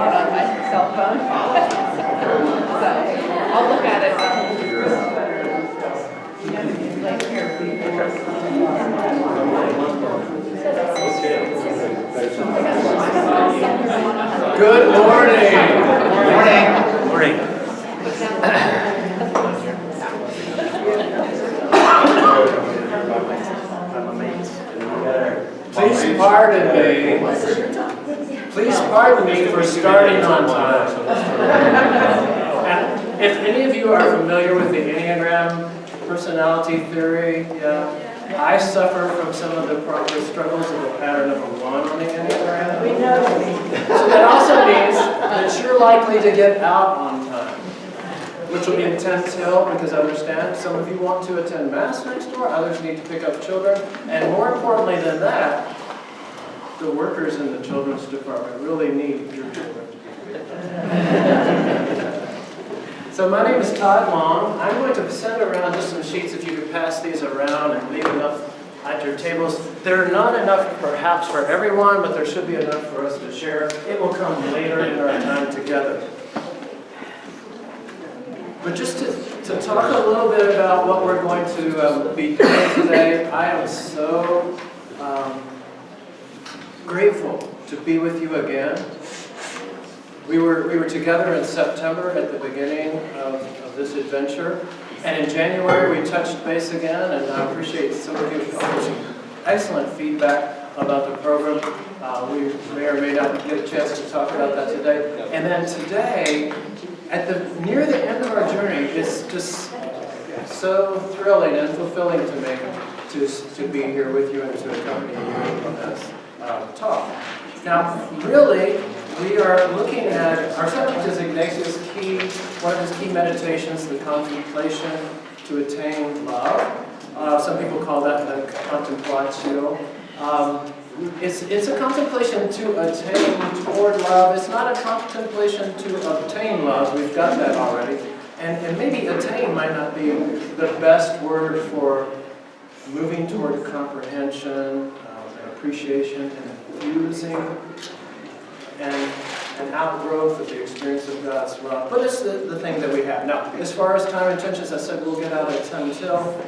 it on my cell phone. So I'll look at it. Good morning. Morning. Morning. Please pardon me. Please pardon me for starting on time. And if any of you are familiar with the Enneagram personality theory, I suffer from some of the proper struggles of the pattern of a 1 on the Enneagram. We know. So that also means that you're likely to get out on time, which will be in 10 till, because I understand some of you want to attend Mass next door, others need to pick up children, and more importantly than that, the workers in the children's department really need your children to be here. So my name is Todd Long. I'm going to send around just some sheets if you could pass these around and leave enough at your tables. There are not enough perhaps for everyone, but there should be enough for us to share. It will come later in our time together. But just to talk a little bit about what we're going to be doing today, I am so grateful to be with you again. We were together in September at the beginning of this adventure, and in January we touched base again, and I appreciate some of you some excellent feedback about the program. We may or may not get a chance to talk about that today. And then today, near the end of our journey, it's just so thrilling and fulfilling to me to be here with you and to accompany you on this talk. Now, really, we are looking at, our subject is Ignatius' one of his key meditations, the Contemplation to Attain Love. Some people call that the Contemplation. It's a contemplation to attain toward love. It's not a contemplation to obtain love. We've got that already. And maybe attain might not be the best word for moving toward comprehension, and appreciation, and infusing, and an outgrowth of the experience of God's love. But it's the thing that we have. Now, as far as time intentions, I said we'll get out at 10 till.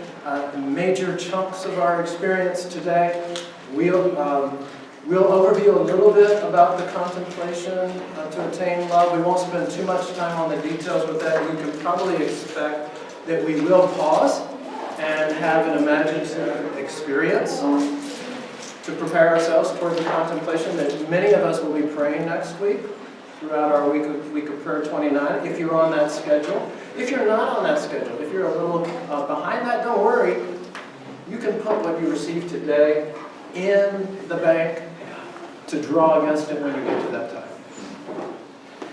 Major chunks of our experience today. We'll overview a little bit about the contemplation to attain love. We won't spend too much time on the details with that. You can probably expect that we will pause and have an imaginative experience to prepare ourselves toward the contemplation that many of us will be praying next week throughout our week of prayer 29, if you're on that schedule. If you're not on that schedule, if you're a little behind that, don't worry. You can put what you received today in the bank to draw against it when you get to that time.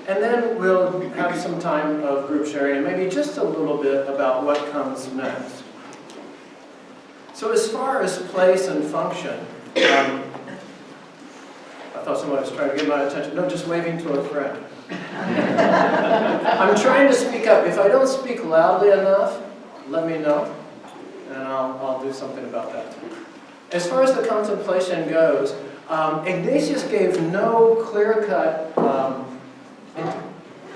And then we'll have some time of group sharing and maybe just a little bit about what comes next. So as far as place and function, I thought someone was trying to get my attention. No, just waving to a friend. I'm trying to speak up. If I don't speak loudly enough, let me know, and I'll do something about that. As far as the contemplation goes, Ignatius gave no clear-cut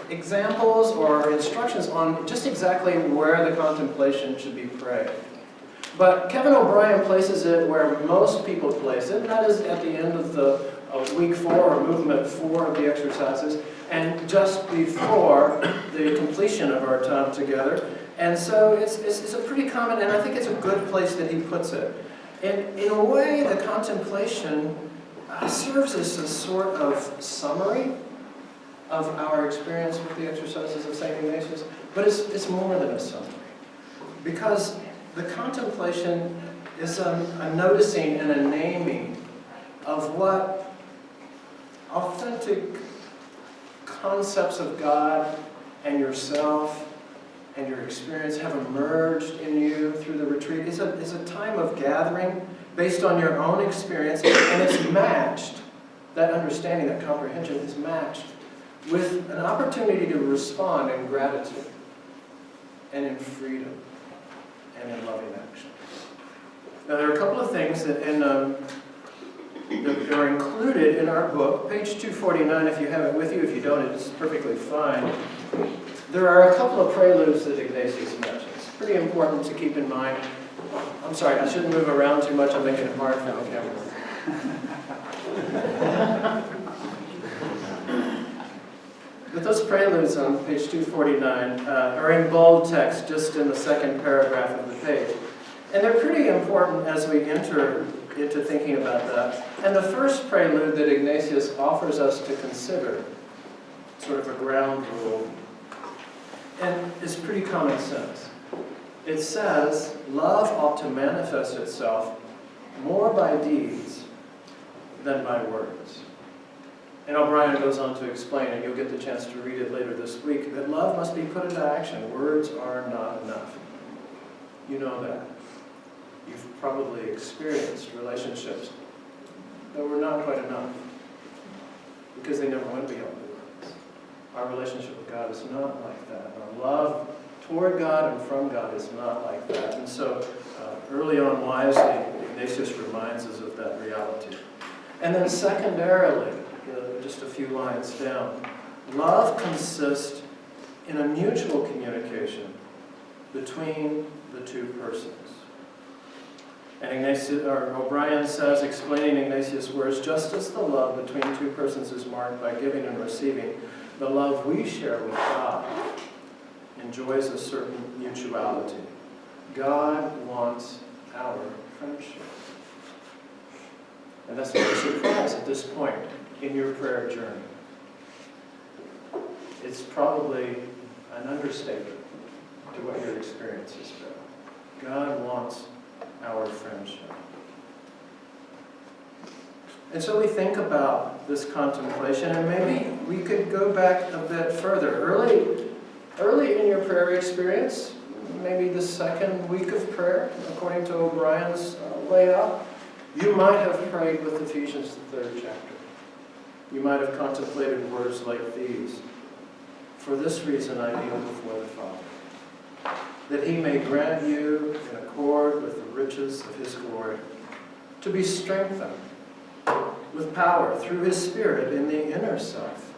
examples or instructions on just exactly where the contemplation should be prayed. But Kevin O'Brien places it where most people place it, and that is at the end of week 4 or movement 4 of the exercises, and just before the completion of our time together. And so it's a pretty common, and I think it's a good place that he puts it. And in a way, the contemplation serves as a sort of summary of our experience with the exercises of St. Ignatius, but it's more than a summary. Because the contemplation is a noticing and a naming of what authentic concepts of God and yourself and your experience have emerged in you through the retreat. It's a time of gathering based on your own experience, and it's matched, that understanding, that comprehension is matched with an opportunity to respond in gratitude and in freedom and in loving action. Now, there are a couple of things that in that are included in our book, page 249 if you have it with you. If you don't, it's perfectly fine. There are a couple of preludes that Ignatius mentions. Pretty important to keep in mind. I'm sorry, I shouldn't move around too much. I'm making it hard for the camera. But those preludes on page 249 are in bold text, just in the second paragraph of the page. And they're pretty important as we enter into thinking about that. And the first prelude that Ignatius offers us to consider, sort of a ground rule, and it's pretty common sense. It says, love ought to manifest itself more by deeds than by words. And O'Brien goes on to explain, and you'll get the chance to read it later this week, that love must be put into action. Words are not enough. You know that. You've probably experienced relationships that were not quite enough because they never went beyond the words. Our relationship with God is not like that. Our love toward God and from God is not like that. And so early on, wisely, Ignatius reminds us of that reality. And then secondarily, just a few lines down, love consists in a mutual communication between the two persons. And O'Brien says, explaining Ignatius' words, just as the love between two persons is marked by giving and receiving, the love we share with God enjoys a certain mutuality. God wants our friendship. And that's not a surprise at this point in your prayer journey. It's probably an understatement to what your experience has been. God wants our friendship. And so we think about this contemplation, and maybe we could go back a bit further. Early in your prayer experience, maybe the second week of prayer, according to O'Brien's layout, you might have prayed with Ephesians, the 3rd chapter. You might have contemplated words like these. For this reason I kneel before the Father, that he may grant you, in accord with the riches of his glory, to be strengthened with power through his Spirit in the inner self,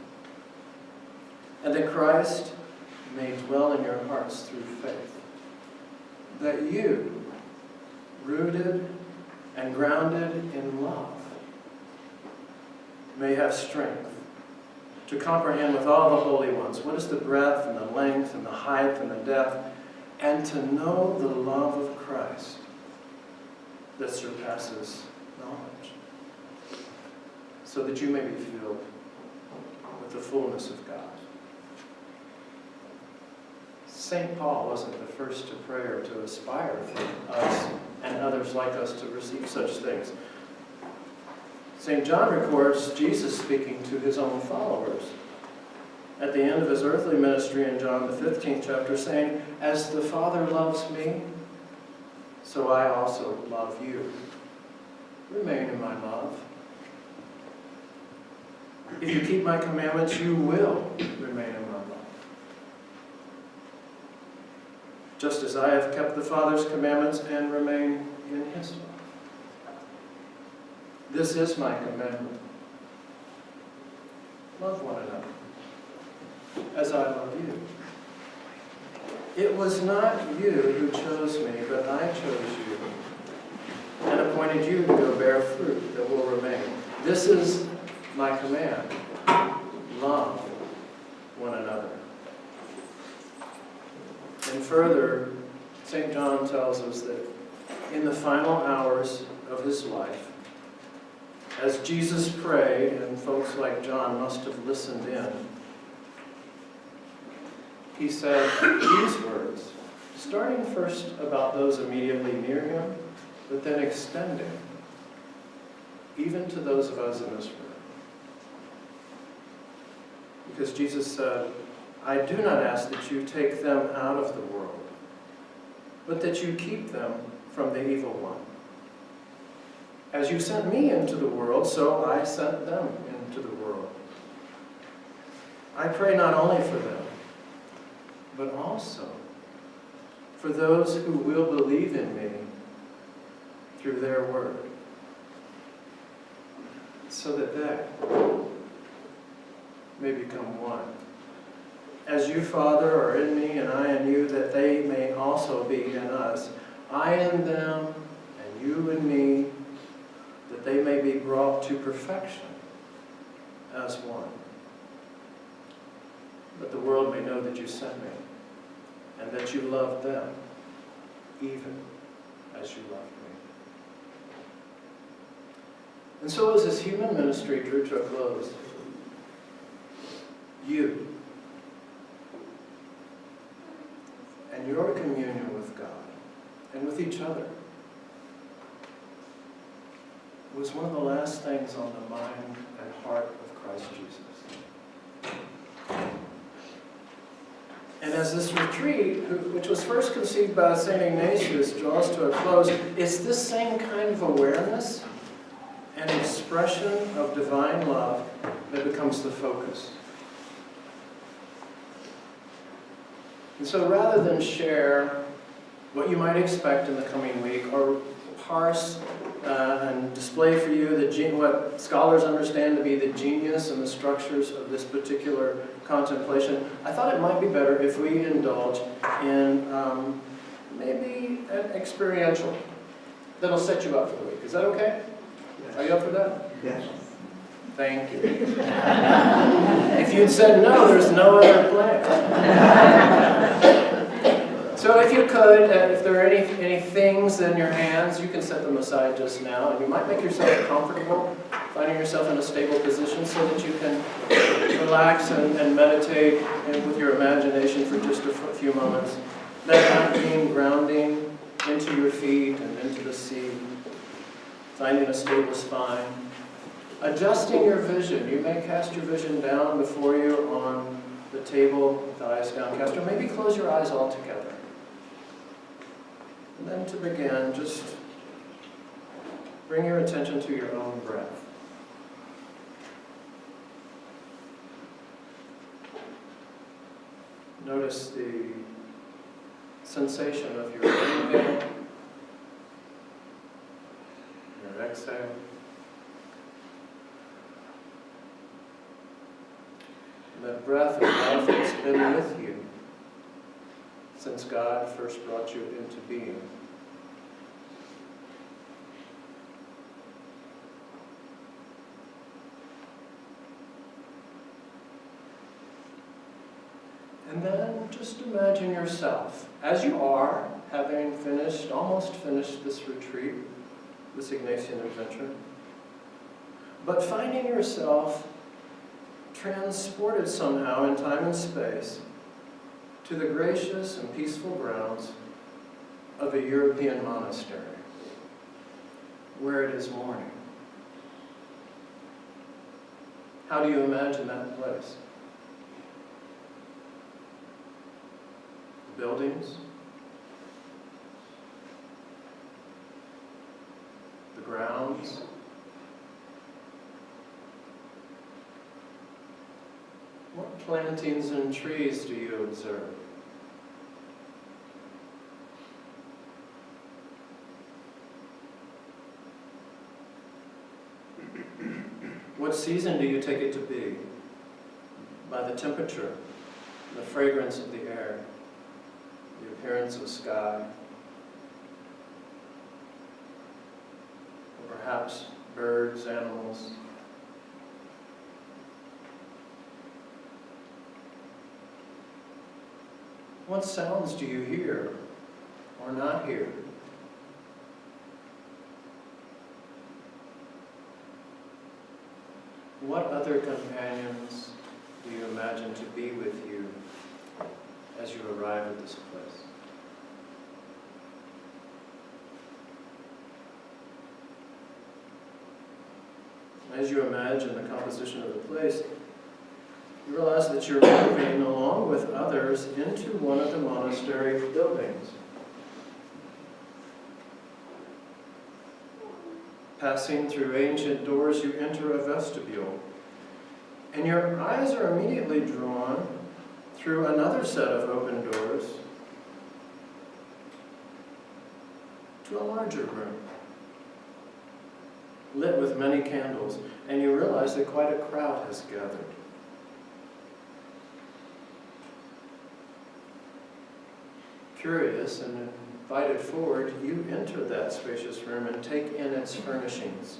and that Christ may dwell in your hearts through faith, that you, rooted and grounded in love, may have strength to comprehend with all the holy ones what is the breadth and the length and the height and the depth, and to know the love of Christ that surpasses knowledge, so that you may be filled with the fullness of God. St. Paul wasn't the first to pray or to aspire for us and others like us to receive such things. St. John records Jesus speaking to his own followers at the end of his earthly ministry in John the 15th chapter, saying, as the Father loves me, so I also love you. Remain in my love. If you keep my commandments, you will remain in my love. Just as I have kept the Father's commandments and remain in his love. This is my commandment. Love one another, as I love you. It was not you who chose me, but I chose you, and appointed you to go bear fruit that will remain. This is my command. Love one another. And further, St. John tells us that in the final hours of his life, as Jesus prayed, and folks like John must have listened in, he said these words, starting first about those immediately near him, but then extending even to those of us in this room. Because Jesus said, I do not ask that you take them out of the world, but that you keep them from the evil one. As you sent me into the world, so I sent them into the world. I pray not only for them, but also for those who will believe in me through their word. so that they may become one. As you, Father, are in me and I in you, that they may also be in us. I in them and you in me, that they may be brought to perfection as one. That the world may know that you sent me and that you loved them even as you loved me. And so as this human ministry drew to a close, you and your communion with God and with each other was one of the last things on the mind and heart of Christ Jesus. And as this retreat, which was first conceived by St. Ignatius, draws to a close, it's this same kind of awareness and expression of divine love that becomes the focus. And so rather than share what you might expect in the coming week, or parse and display for you what scholars understand to be the genius and the structures of this particular contemplation, I thought it might be better if we indulge in maybe an experiential that'll set you up for the week. Is that okay? Yes. Are you up for that? Yes. Thank you. If you'd said no, there's no other plan. So if you could, if there are any things in your hands, you can set them aside just now. And you might make yourself comfortable, finding yourself in a stable position so that you can relax and meditate with your imagination for just a few moments. That might mean grounding into your feet and into the sea, finding a stable spine. Adjusting your vision. You may cast your vision down before you on the table with eyes downcast, or maybe close your eyes altogether. And then to begin, just bring your attention to your own breath. Notice the sensation of your inhale, your exhale. That breath of life that's been with you since God first brought you into being. And then just imagine yourself, as you are, having almost finished this retreat, this Ignatian adventure, but finding yourself transported somehow in time and space to the gracious and peaceful grounds of a European monastery, where it is morning. How do you imagine that place? The buildings, the grounds, what plantings and trees do you observe? What season do you take it to be? By the temperature, the fragrance of the air, the appearance of sky, or perhaps birds, animals. What sounds do you hear or not hear? What other companions do you imagine to be with you as you arrive at this place? As you imagine the composition of the place, you realize that you're moving along with others into one of the monastery buildings. Passing through ancient doors, you enter a vestibule, and your eyes are immediately drawn through another set of open doors to a larger room. lit with many candles, and you realize that quite a crowd has gathered. Curious and invited forward, you enter that spacious room and take in its furnishings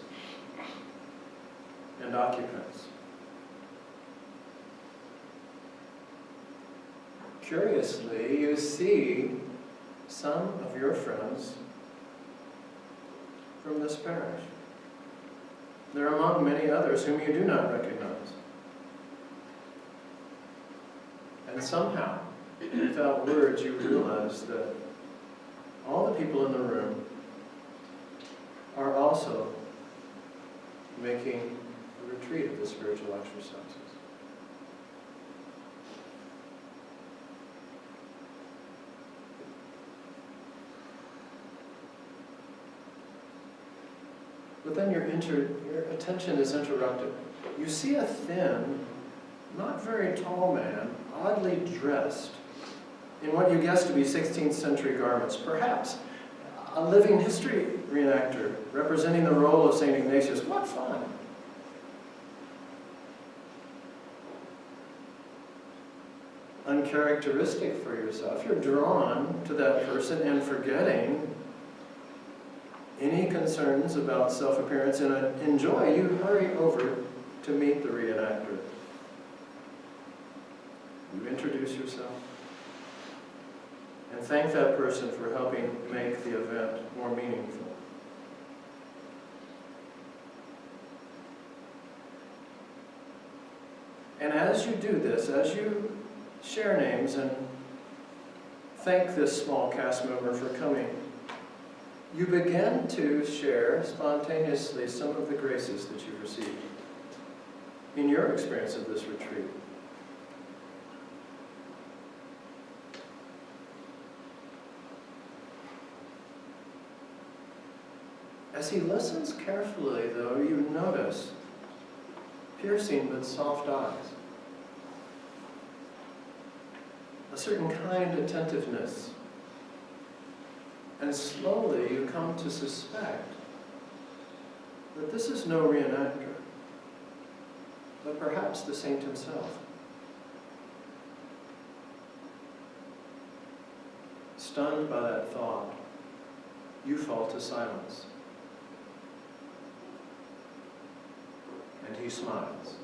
and occupants. Curiously, you see some of your friends from this parish. They're among many others whom you do not recognize. And somehow, without words, you realize that all the people in the room are also making a retreat of the spiritual exercises. But then your attention is interrupted. You see a thin, not very tall man, oddly dressed in what you guess to be 16th century garments, perhaps a living history reenactor representing the role of St. Ignatius. What fun! Uncharacteristic for yourself, you're drawn to that person and forgetting any concerns about self-appearance and in joy, you hurry over to meet the reenactor. You introduce yourself and thank that person for helping make the event more meaningful. And as you do this, as you share names and thank this small cast member for coming, you begin to share spontaneously some of the graces that you've received in your experience of this retreat. As he listens carefully, though, you notice piercing but soft eyes, a certain kind attentiveness. And slowly you come to suspect that this is no reenactor, but perhaps the saint himself. Stunned by that thought, you fall to silence. And he smiles.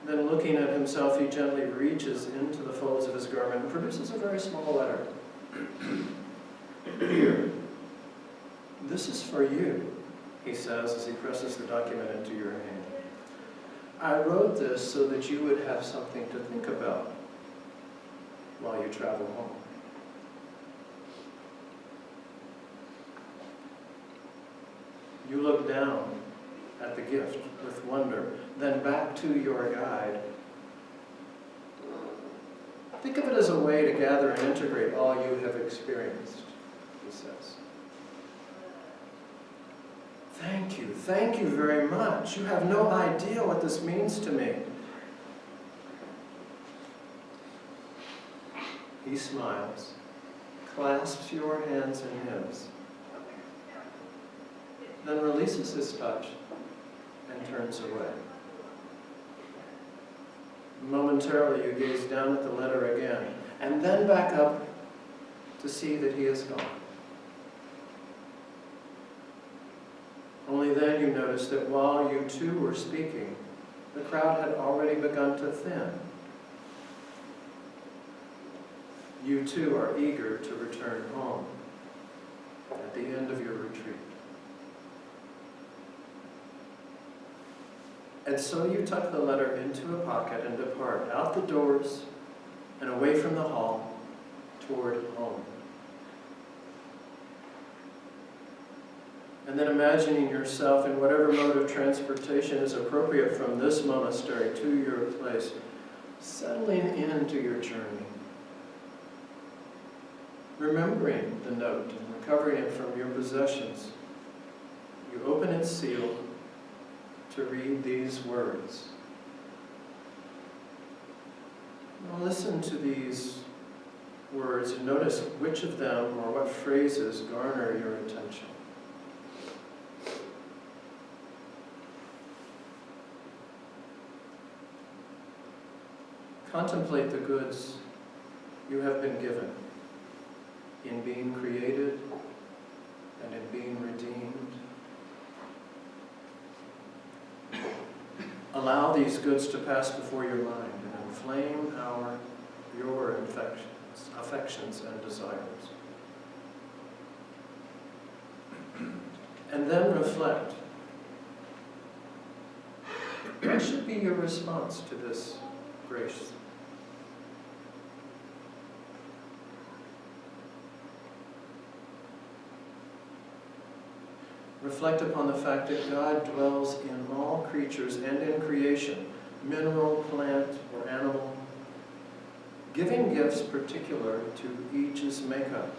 Then looking at himself, he gently reaches into the folds of his garment and produces a very small letter. Here. This is for you, he says as he presses the document into your hand. I wrote this so that you would have something to think about while you travel home. You look down at the gift with wonder, then back to your guide. Think of it as a way to gather and integrate all you have experienced, he says. Thank you very much. You have no idea what this means to me. He smiles, clasps your hands in his, then releases his touch and turns away. Momentarily you gaze down at the letter again, and then back up to see that he is gone. Only then you notice that while you two were speaking, the crowd had already begun to thin. You too are eager to return home at the end of your retreat. And so you tuck the letter into a pocket and depart out the doors and away from the hall toward home. And then imagining yourself in whatever mode of transportation is appropriate from this monastery to your place, settling into your journey. Remembering the note and recovering it from your possessions, you open its seal to read these words. Now listen to these words and notice which of them or what phrases garner your attention. Contemplate the goods you have been given in being created and in being redeemed. Allow these goods to pass before your mind and inflame your affections and desires. And then reflect. What should be your response to this grace? Reflect upon the fact that God dwells in all creatures and in creation, mineral, plant, or animal, giving gifts particular to each's makeup.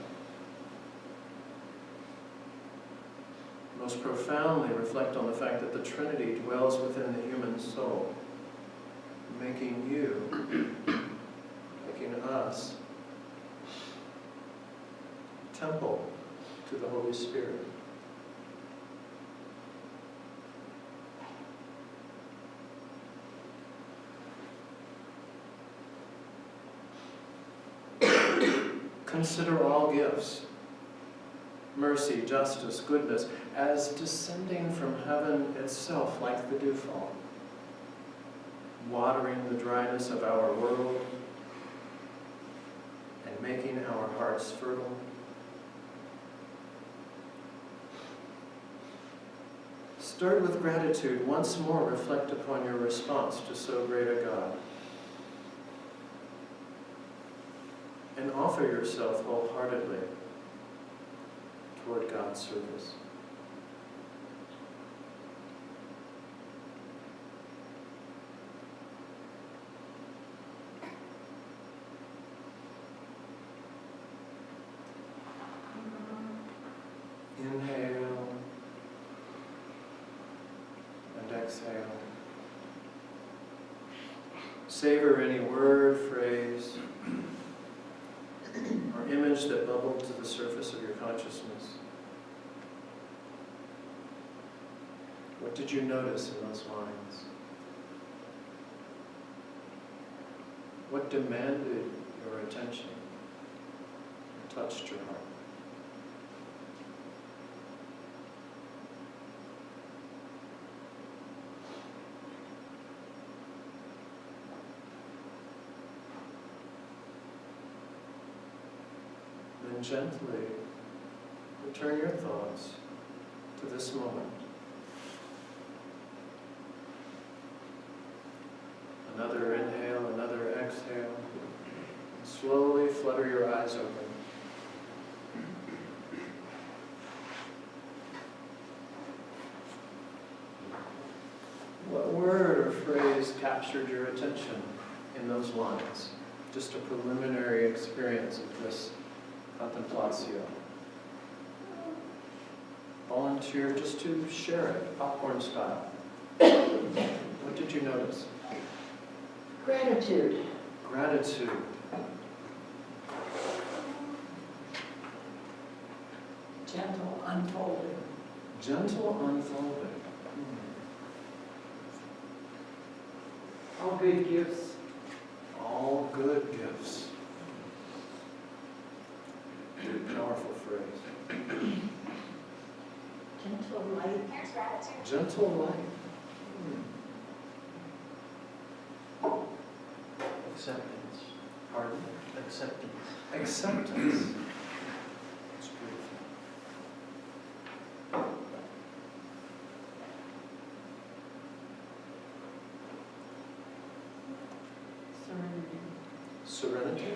Most profoundly reflect on the fact that the Trinity dwells within the human soul, making us, temple to the Holy Spirit. Consider all gifts, mercy, justice, goodness, as descending from heaven itself like the dewfall, watering the dryness of our world and making our hearts fertile. Stirred with gratitude, once more reflect upon your response to so great a God. And offer yourself wholeheartedly toward God's service. Inhale and exhale. Savor any word, phrase, or image that bubbled to the surface of your consciousness. What did you notice in those lines? What demanded your attention and touched your heart? Then gently return your thoughts to this moment. Another inhale, another exhale. Slowly flutter your eyes open. What word or phrase captured your attention in those lines? Just a preliminary experience of this Contemplation. Volunteer just to share it, popcorn style. What did you notice? Gratitude. Gratitude. Gentle unfolding. Gentle unfolding. All good gifts. All good gifts. Powerful phrase. Gentle light. Here's gratitude. Gentle light. Acceptance. Pardon? Acceptance. Acceptance. It's beautiful. Serenity. Serenity.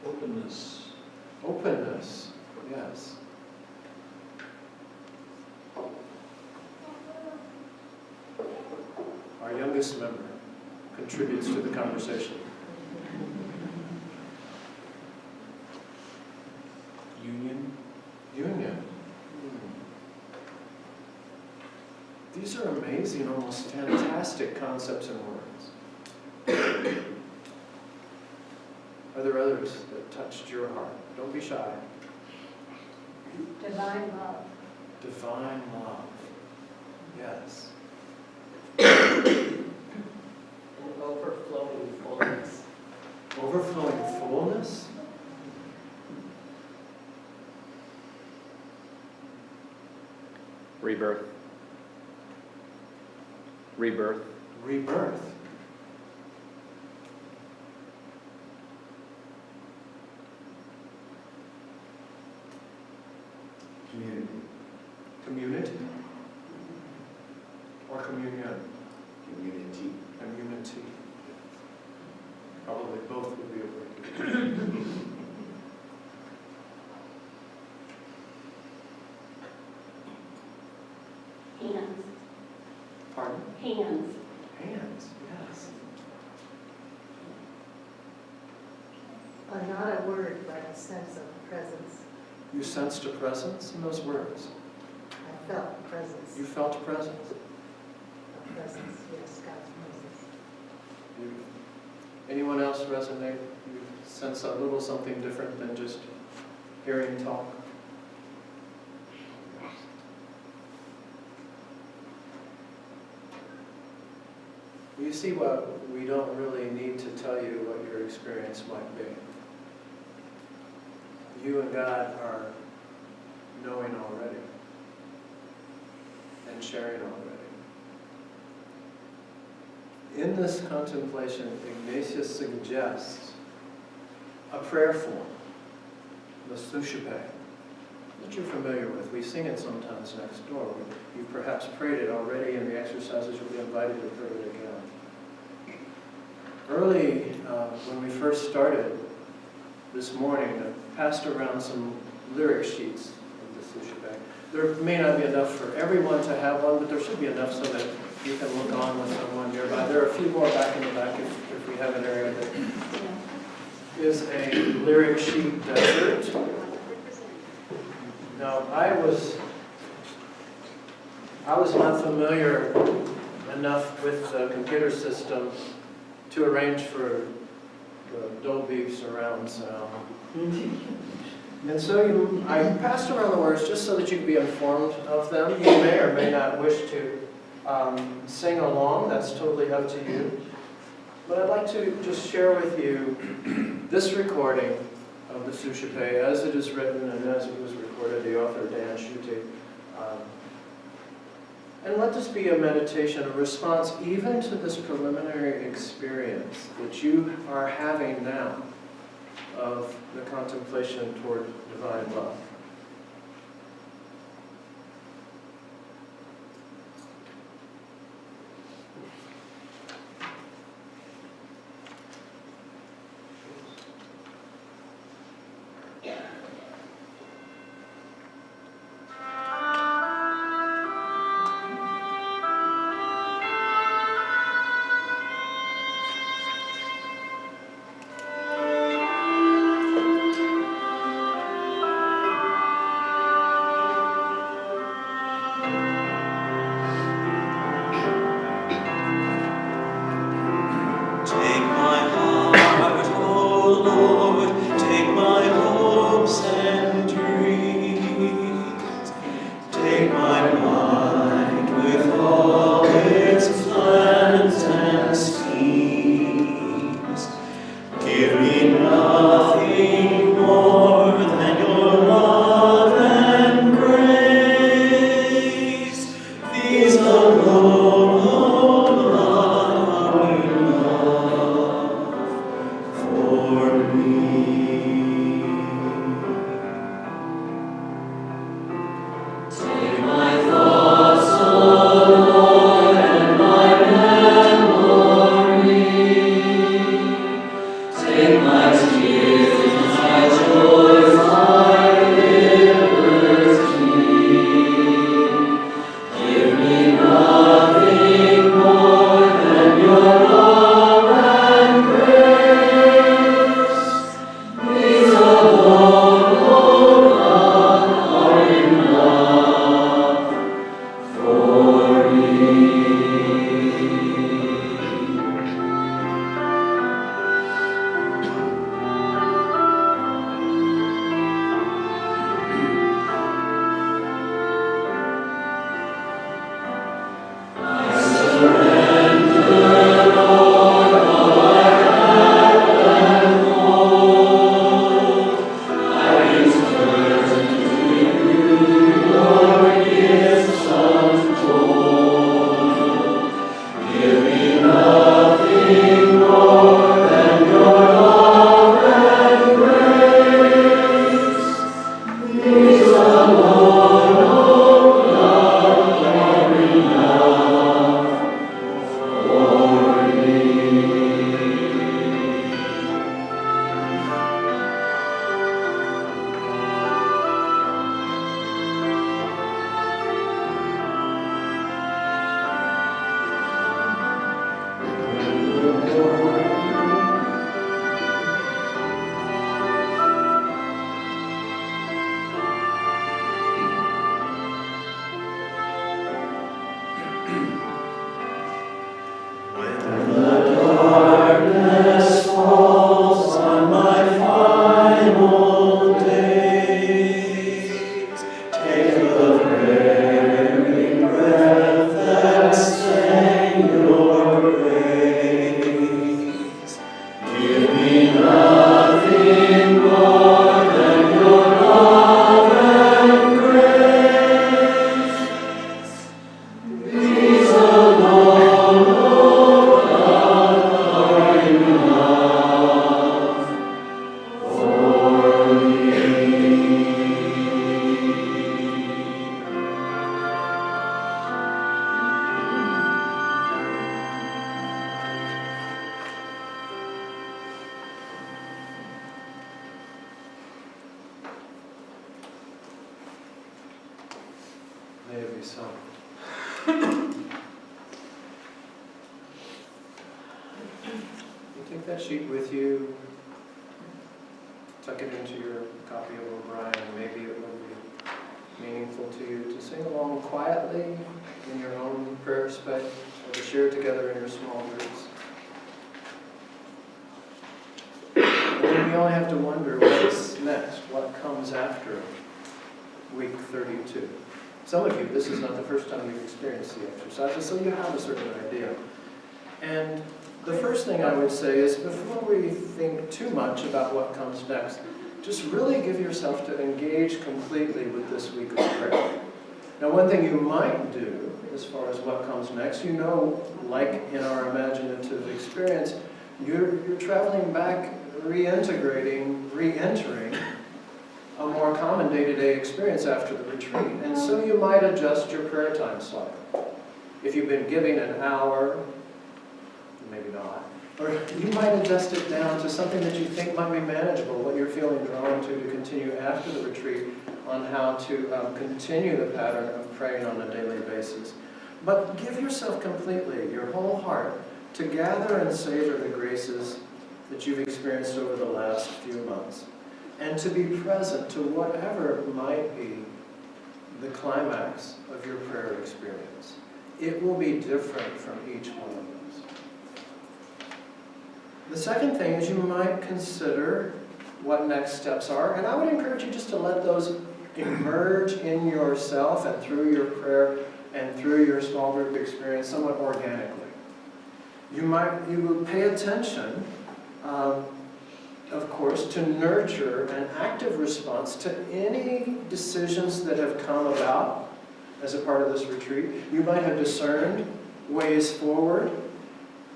Openness. Openness. Yes. Our youngest member contributes to the conversation. Union. Union. These are amazing, almost fantastic concepts and words. touched your heart? Don't be shy. Divine love. Divine love. Yes. And overflowing fullness. Overflowing fullness. Rebirth. Rebirth. Rebirth. Community. Community. Or communion. Community. Community. Probably both would be appropriate. Hands. Pardon? Hands. Hands, yes. Not a word, but a sense of presence. You sensed a presence in those words. I felt presence. You felt presence. A presence, yes, God's presence. You, anyone else resonate? You sense a little something different than just hearing talk? You see what we don't really need to tell you what your experience might be. You and God are knowing already and sharing already. In this contemplation, Ignatius suggests a prayer form, the Suscipe, that you're familiar with. We sing it sometimes next door. You've perhaps prayed it already in the exercises. You'll be invited to pray it again. Early, when we first started this morning, I passed around some lyric sheets of the Suscipe. There may not be enough for everyone to have one, but there should be enough so that you can look on with someone nearby. There are a few more back in the back if we have an area that is a lyric sheet desert. Now, I was not familiar enough with the computer system to arrange for the Dolby surround sound. And so I passed around the words just so that you could be informed of them. You may or may not wish to sing along. That's totally up to you. But I'd like to just share with you this recording of the Suscipe as it is written and as it was recorded, the author Dan Schutte. And let this be a meditation, a response even to this preliminary experience that you are having now of the contemplation toward divine love. May it be so. You take that sheet with you, tuck it into your copy of O'Brien. Maybe it will be meaningful to you to sing along quietly in your own prayer space, or to share together in your small groups. And then we only have to wonder what's next, what comes after week 32. Some of you, this is not the first time you've experienced the exercises, so you have a certain idea. And the first thing I would say is, before we think too much about what comes next, just really give yourself to engage completely with this week of prayer. Now, one thing you might do, as far as what comes next, you know, like in our imaginative experience, you're traveling back, re-entering a more common day-to-day experience after the retreat. And so you might adjust your prayer time slightly. If you've been giving an hour, maybe not, or you might adjust it down to something that you think might be manageable, what you're feeling drawn to continue after the retreat, on how to continue the pattern of praying on a daily basis. But give yourself completely, your whole heart, to gather and savor the graces that you've experienced over the last few months, and to be present to whatever might be the climax of your prayer experience. It will be different from each one of those. The second thing is, you might consider what next steps are, and I would encourage you just to let those emerge in yourself and through your prayer and through your small group experience somewhat organically. You will pay attention, of course, to nurture an active response to any decisions that have come about as a part of this retreat. You might have discerned ways forward,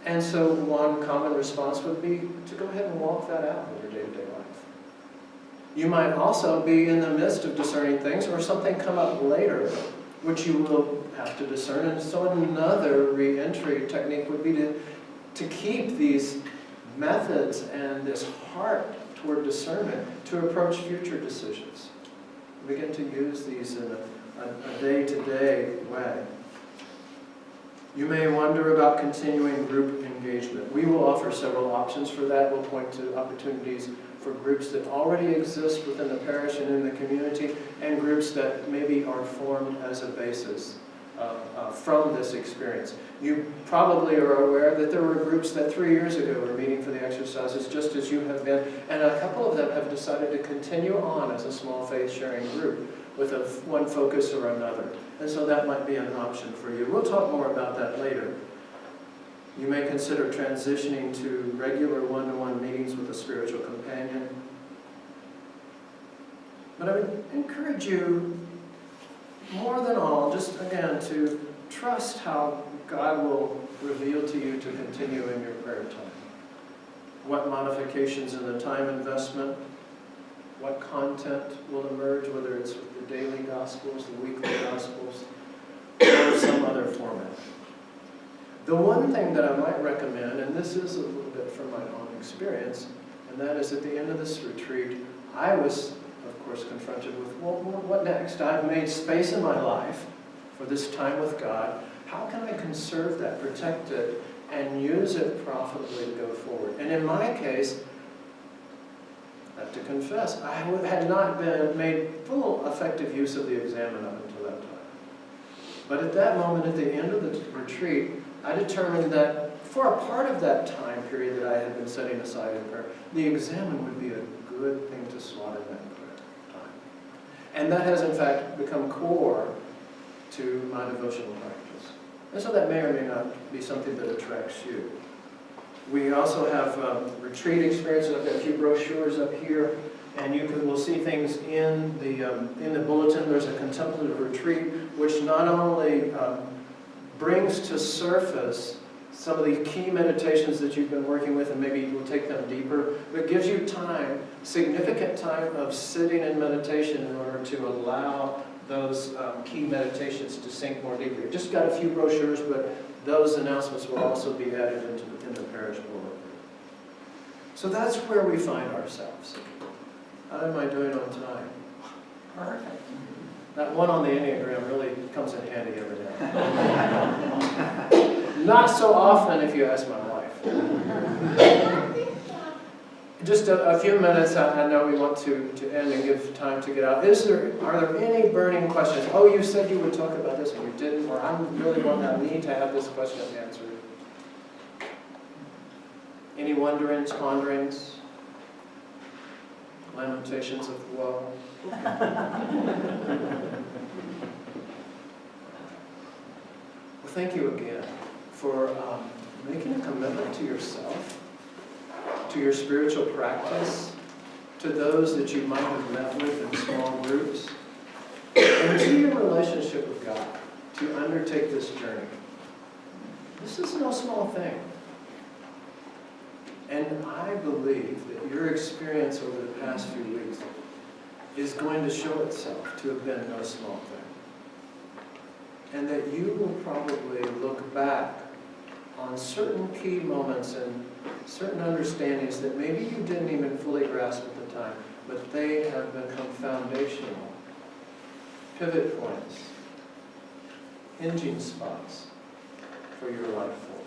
and so one common response would be to go ahead and walk that out in your day-to-day life. You might also be in the midst of discerning things, or something come up later which you will have to discern, and so another re-entry technique would be to keep these methods and this heart toward discernment to approach future decisions. Begin to use these in a day-to-day way. You may wonder about continuing group engagement. We will offer several options for that. We'll point to opportunities for groups that already exist within the parish and in the community, and groups that maybe are formed as a basis from this experience. You probably are aware that there were groups that 3 years ago were meeting for the exercises just as you have been, and a couple of them have decided to continue on as a small faith-sharing group with one focus or another. And so that might be an option for you. We'll talk more about that later. You may consider transitioning to regular one-to-one meetings with a spiritual companion. But I would encourage you, more than all, just again, to trust how God will reveal to you to continue in your prayer time. What modifications in the time investment, what content will emerge, whether it's the weekly Gospels, or some other format. The one thing that I might recommend, and this is a little bit from my own experience, and that is at the end of this retreat, I was, of course, confronted with, well, what next? I've made space in my life for this time with God. How can I conserve that, protect it, and use it profitably to go forward? And in my case, I have to confess, I had not made full effective use of the examen up until that time. But at that moment, at the end of the retreat, I determined that for a part of that time period that I had been setting aside in prayer, the examen would be a good thing to slot in that prayer time. And that has in fact become core to my devotional practice. And so that may or may not be something that attracts you. We also have retreat experiences. I've got a few brochures up here, and we'll see things in the bulletin. There's a contemplative retreat, which not only brings to surface some of the key meditations that you've been working with, and maybe we'll take them deeper, but gives you time, significant time of sitting in meditation in order to allow those key meditations to sink more deeply. We've just got a few brochures, but those announcements will also be added into the parish bulletin. So that's where we find ourselves. How am I doing on time? Perfect. That one on the Enneagram really comes in handy every now. Not so often if you ask my wife. Just a few minutes, I know we want to end and give time to get out. Are there any burning questions? Oh, you said you would talk about this and you didn't, or I need to have this question answered. Any wonderings, ponderings, lamentations of woe? Well, thank you again for making a commitment to yourself, to your spiritual practice, to those that you might have met with in small groups, and to your relationship with God, to undertake this journey. This is no small thing. And I believe that your experience over the past few weeks is going to show itself to have been no small thing. And that you will probably look back on certain key moments and certain understandings that maybe you didn't even fully grasp at the time, but they have become foundational, pivot points, hinging spots for your life forward.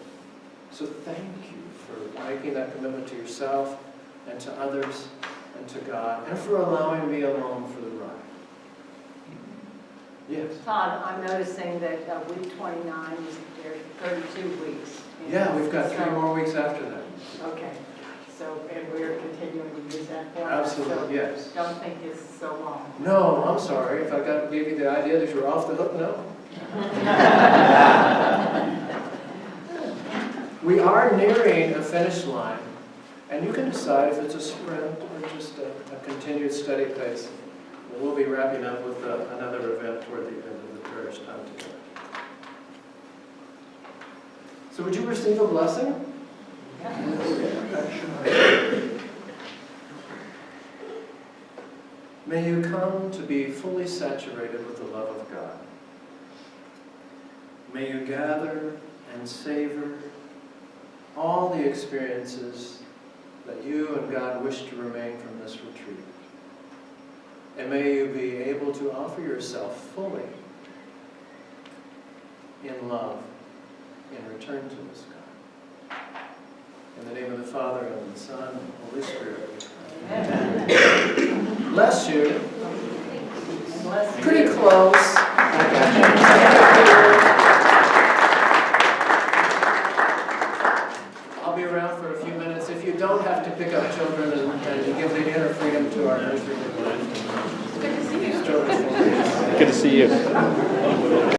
So thank you for making that commitment to yourself and to others and to God, and for allowing me along for the ride. Yes? Todd, I'm noticing that week 29 is there 32 weeks. Yeah, we've got 3 more weeks after that. Okay, so, and we're continuing to use that format. Absolutely, so yes. Don't think it's so long. No, I'm sorry. If I gave you the idea that you're off the hook, no. We are nearing a finish line, and you can decide if it's a sprint or just a continued steady pace. We'll be wrapping up with another event toward the end of the parish time together. So would you receive a blessing? May you come to be fully saturated with the love of God. May you gather and savor all the experiences that you and God wish to remain from this retreat. And may you be able to offer yourself fully in love in return to this God. In the name of the Father, and of the Son, and the Holy Spirit. Amen. Bless you. Pretty close. I'll be around for a few minutes. If you don't have to pick up children and you give the inner freedom to our nursery. Good to see you. Children's Good to see you.